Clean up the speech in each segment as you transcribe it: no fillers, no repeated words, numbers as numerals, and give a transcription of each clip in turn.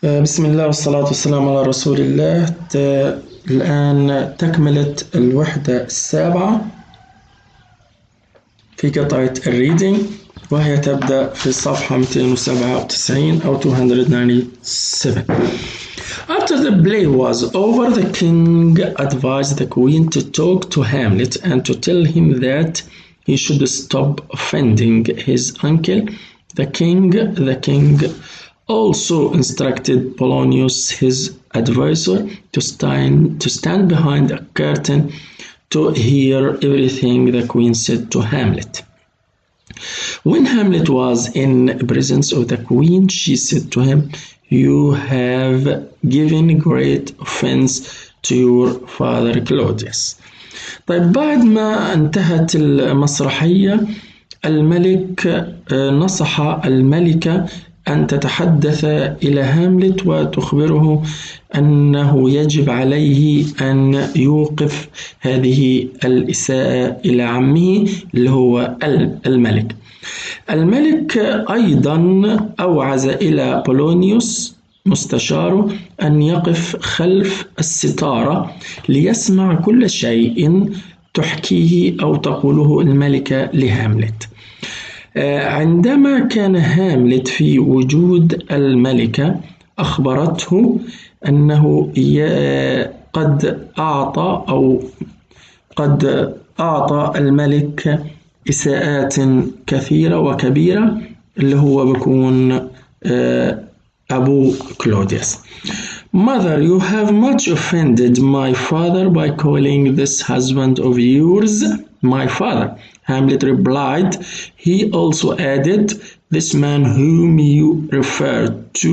بسم الله والصلاة والسلام على رسول الله. الآن تكملة الوحدة السابعة في قطعة الريدينج، وهي تبدأ في الصفحة 297 أو 297. After the play was over, the king advised the queen to talk to Hamlet and to tell him that he should stop offending his uncle. The king also instructed Polonius, his advisor, to stand behind a curtain to hear everything the queen said to Hamlet. When Hamlet was in presence of the queen, she said to him, "You have given great offense to your father Claudius." طيب، بعد ما انتهت المسرحية، الملك نصح الملكة أن تتحدث إلى هاملت وتخبره أنه يجب عليه أن يوقف هذه الإساءة إلى عمه اللي هو الملك. الملك أيضا أوعز إلى بولونيوس مستشاره أن يقف خلف الستارة ليسمع كل شيء تحكيه أو تقوله الملكة لهاملت. عندما كان هاملت في وجود الملكة، أخبرته أنه قد أعطى الملك إساءات كثيرة وكبيرة اللي هو بيكون أبو كلوديوس. "Mother, you have much offended my father by calling this husband of yours my father," Hamlet replied. He also added, "This man whom you refer to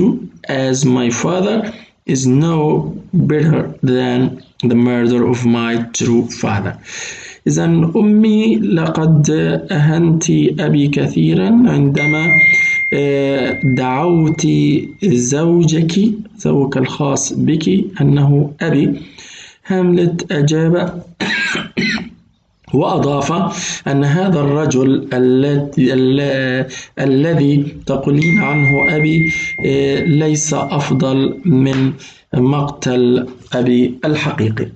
as my father is no better than the murder of my true father." إذا أمي، لقد أهنت أبي كثيرا عندما دعوت زوجك الخاص بك أنه أبي. هاملت أجاب وأضاف أن هذا الرجل الذي تقولين عنه أبي ليس أفضل من مقتل أبي الحقيقي.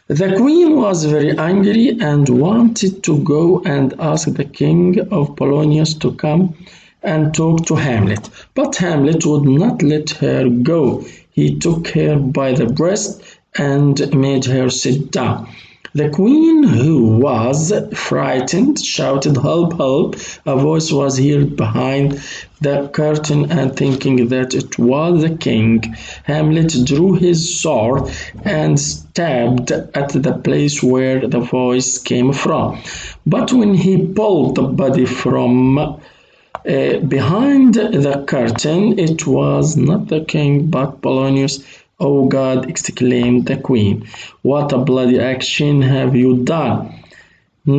The queen was very angry and wanted to go and ask the king of Polonius to come and talk to Hamlet, but Hamlet would not let her go. He took her by the breast and made her sit down. The queen, who was frightened, shouted, "Help, help!" A voice was heard behind the curtain, and thinking that it was the king, Hamlet drew his sword and stabbed at the place where the voice came from. But when he pulled the body from behind the curtain, it was not the king but Polonius. "Oh God," exclaimed the queen, "what a bloody action have you done!"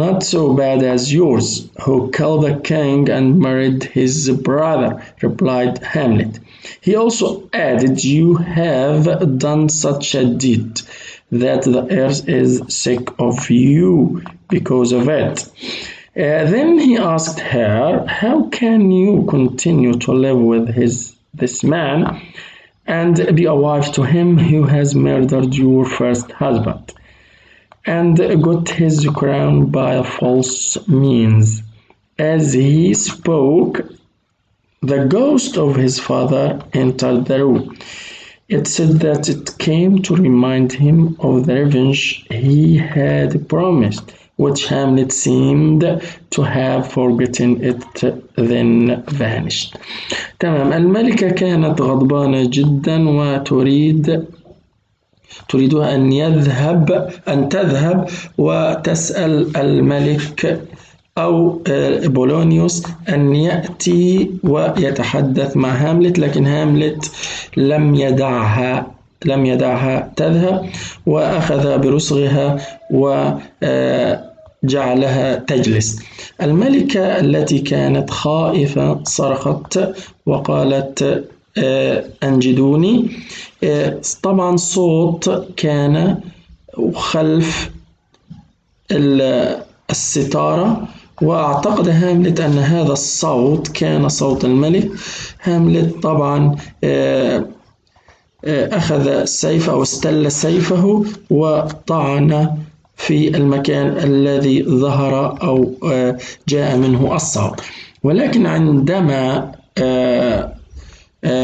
"Not so bad as yours, who killed the king and married his brother," replied Hamlet. He also added, "You have done such a deed that the earth is sick of you because of it." Then he asked her, "How can you continue to live with this man and be a wife to him who has murdered your first husband and got his crown by false means?" As he spoke, the ghost of his father entered the room. It said that it came to remind him of the revenge he had promised, which Hamlet seemed to have forgotten. It then vanished. تمام. الملكة كانت غضبانة جدا وتريد أن تذهب وتسأل الملك أو بولونيوس أن يأتي ويتحدث مع هاملت، لكن هاملت لم يدعها تذهب، وأخذ برسغها وجعلها تجلس. الملكة التي كانت خائفة صرخت وقالت: أنجدوني. طبعا صوت كان خلف الستارة، واعتقد هاملت أن هذا الصوت كان صوت الملك. هاملت طبعا أخذ السيف أو استل سيفه وطعن في المكان الذي ظهر أو جاء منه الصوت، ولكن عندما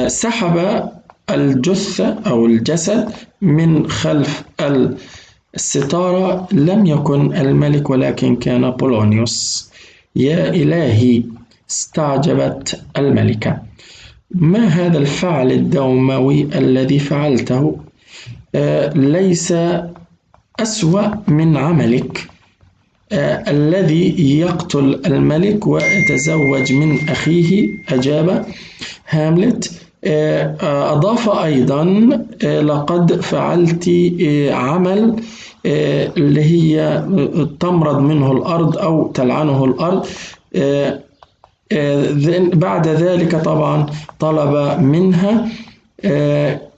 سحب الجثة أو الجسد من خلف الستارة لم يكن الملك ولكن كان بولونيوس. يا إلهي، استعجبت الملكة. ما هذا الفعل الدموي الذي فعلته؟ ليس أسوأ من عملك الذي يقتل الملك ويتزوج من أخيه. أجاب هاملت. أضاف أيضا لقد فعلت عمل اللي هي تمرض منه الأرض أو تلعنه الأرض. بعد ذلك طبعا طلب منها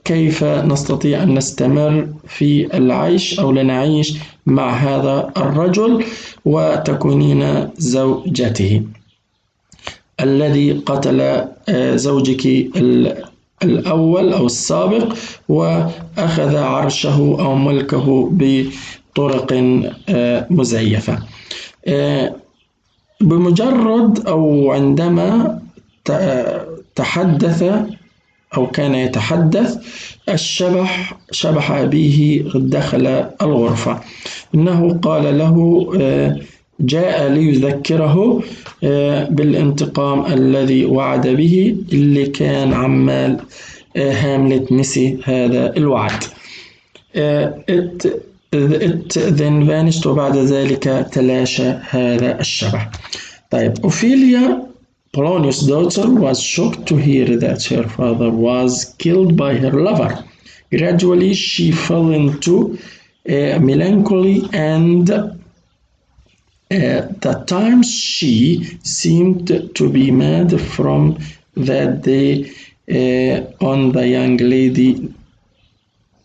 كيف نستطيع أن نستمر في العيش أو لنعيش مع هذا الرجل وتكونين زوجته الذي قتل زوجك الأول أو السابق وأخذ عرشه أو ملكه بطرق مزيفة. بمجرد أو عندما تحدث أو كان يتحدث الشبح، شبح أبيه دخل الغرفة. إنه قال له جاء ليذكره بالانتقام الذي وعد به، اللي كان عمال هاملت نسي هذا الوعد. It then vanished وبعد ذلك تلاشى هذا الشبح. طيب، أوفيليا Polonius' daughter was shocked to hear that her father was killed by her lover. Gradually she fell into melancholy and at times she seemed to be mad. From that day on, the young lady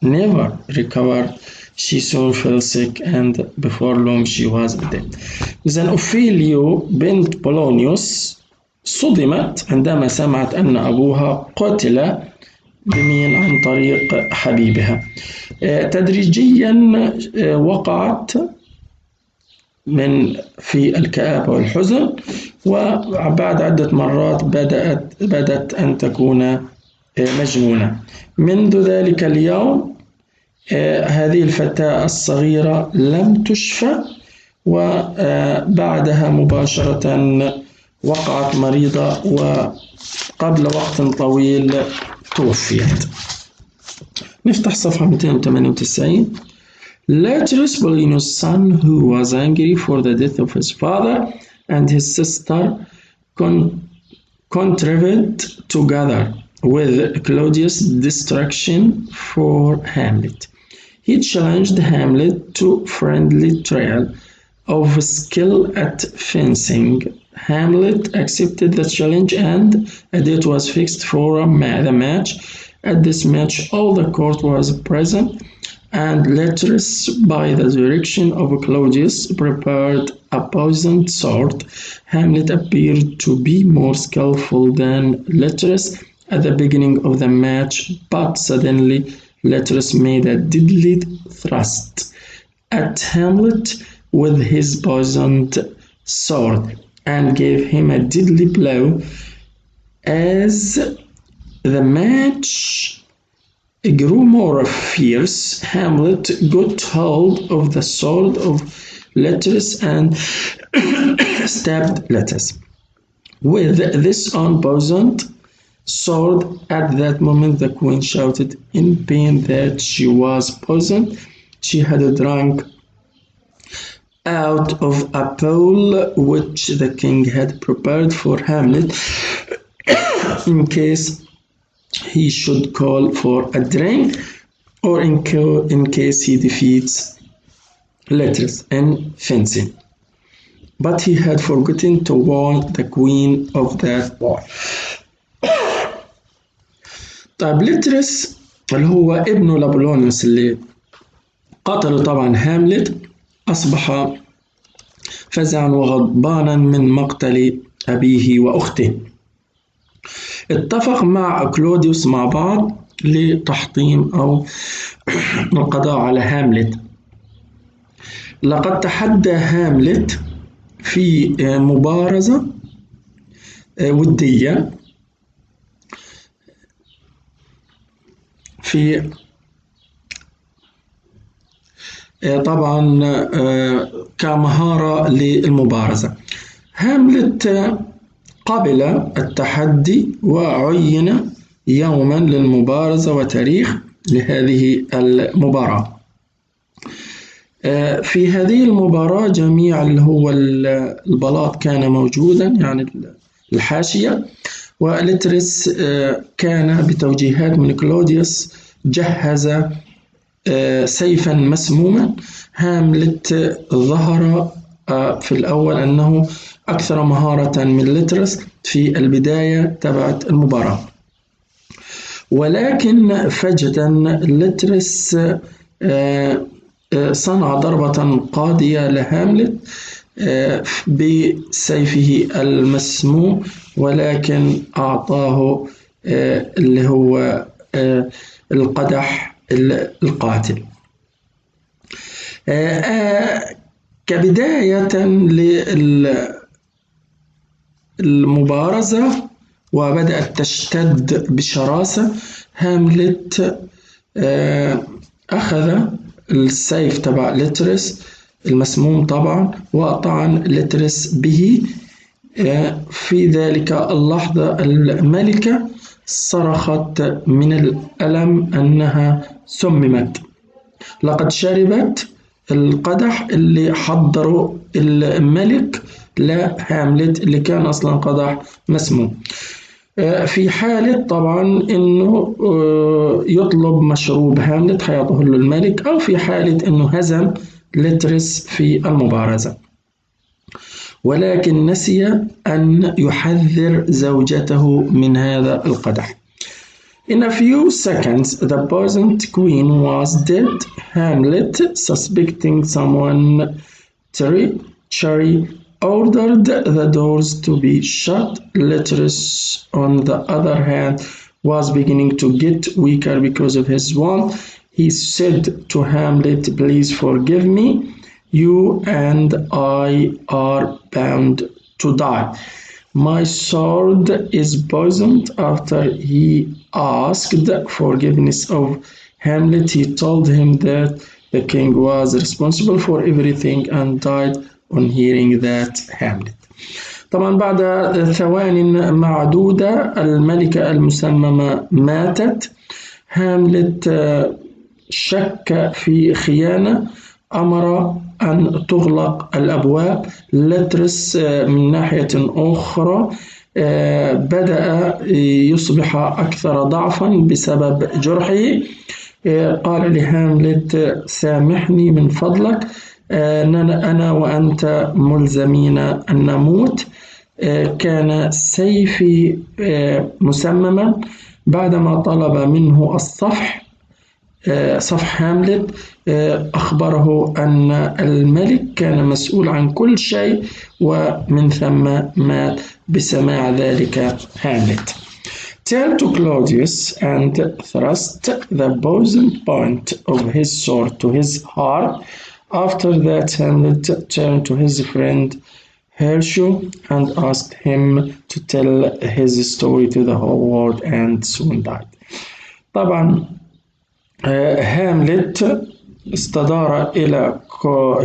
never recovered. She soon fell sick and before long she was dead. إذن أوفيليو بنت بولونيوس صدمت عندما سمعت أن أبوها قتل بمين عن طريق حبيبها. تدريجيا وقعت في الكآبة والحزن، وبعد عدة مرات بدأت أن تكون مجنونة. منذ ذلك اليوم هذه الفتاة الصغيرة لم تشفى، وبعدها مباشرة وقعت مريضة وقبل وقت طويل توفيت. نفتح صفحة 298. Laterus Polonius' son, who was angry for the death of his father and his sister, contrived together with Claudius' destruction for Hamlet. He challenged Hamlet to friendly trial of skill at fencing. Hamlet accepted the challenge and a date was fixed for the match. At this match, all the court was present, and Laterus, by the direction of Claudius, prepared a poisoned sword. Hamlet appeared to be more skillful than Laterus at the beginning of the match, but suddenly Laterus made a deadly thrust at Hamlet with his poisoned sword and gave him a deadly blow. As the match grew more fierce, Hamlet got hold of the sword of Laterus and stabbed Laterus with this unpoisoned sword. At that moment, the queen shouted in pain that she was poisoned. She had drunk out of a bowl which the king had prepared for Hamlet in case he should call for a drink or in case he defeats Laterus in fencing. But he had forgotten to warn the queen of that war. طيب، لترس اللي هو ابنه لابولونيوس اللي قتله طبعا هاملت أصبح فزعا وغضبانا من مقتل أبيه وأخته. اتفق مع كلوديوس مع بعض لتحطيم أو القضاء على هاملت. لقد تحدى هاملت في مبارزة ودية في طبعا كمهارة للمبارزة. هاملت قبل التحدي وعين يوما للمبارزة وتاريخ لهذه المباراة. في هذه المباراة جميع اللي هو البلاط كان موجودا، يعني الحاشية، ولترس كان بتوجيهات من كلوديوس جهز سيفا مسموما. هاملت ظهر في الأول أنه أكثر مهارة من لترس في البداية تبعت المباراة، ولكن فجأة لترس صنع ضربة قاضية لهاملت بسيفه المسموم، ولكن أعطاه اللي هو القدح القاتل. كبداية للمبارزة وبدأت تشتد بشراسة، هاملت أخذ السيف تبع لترس المسموم طبعا وطعن لترس به. في ذلك اللحظة الملكة صرخت من الألم أنها سممت. لقد شربت القدح اللي حضره الملك لهاملت اللي كان أصلا قدح مسموم. في حالة طبعا أنه يطلب مشروب هاملت حيعطيه له الملك، أو في حالة أنه هزم لترس في المبارزة، ولكن نسي أن يحذر زوجته من هذا القدح. In a few seconds, the poisoned queen was dead. Hamlet, suspecting someone treachery, ordered the doors to be shut. Lutherus, on the other hand, was beginning to get weaker because of his wound. He said to Hamlet, "Please forgive me. You and I are bound to die. My sword is poisoned." After he asked forgiveness of Hamlet, he told him that the king was responsible for everything and died on hearing that. Hamlet. طبعا بعد ثوان معدودة الملكة المسممة ماتت. هاملت شك في خيانة، أمر أن تغلق الأبواب. لترس من ناحية أخرى بدأ يصبح أكثر ضعفا بسبب جرحه. قال لهاملت: سامحني من فضلك، أنا وأنت ملزمين أن نموت. كان سيفي مسمما. بعدما طلب منه صفح هاملت، أخبره أن الملك كان مسؤول عن كل شيء، ومن ثم مات بسماع ذلك هاملت. Turned to Claudius and thrust the poisoned point of his sword to his heart. After that, Hamlet turned to his friend Herschel and asked him to tell his story to the whole world, and soon died. طبعا هاملت استدار إلى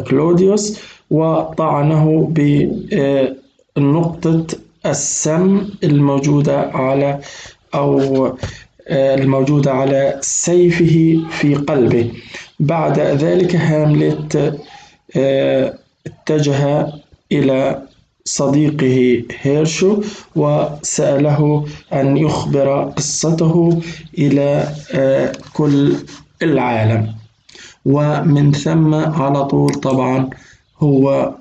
كلوديوس وطعنه بنقطة السم الموجودة على سيفه في قلبه. بعد ذلك هاملت اتجه إلى صديقه هيرشو وسأله أن يخبر قصته إلى كل العالم، ومن ثم على طول طبعا هو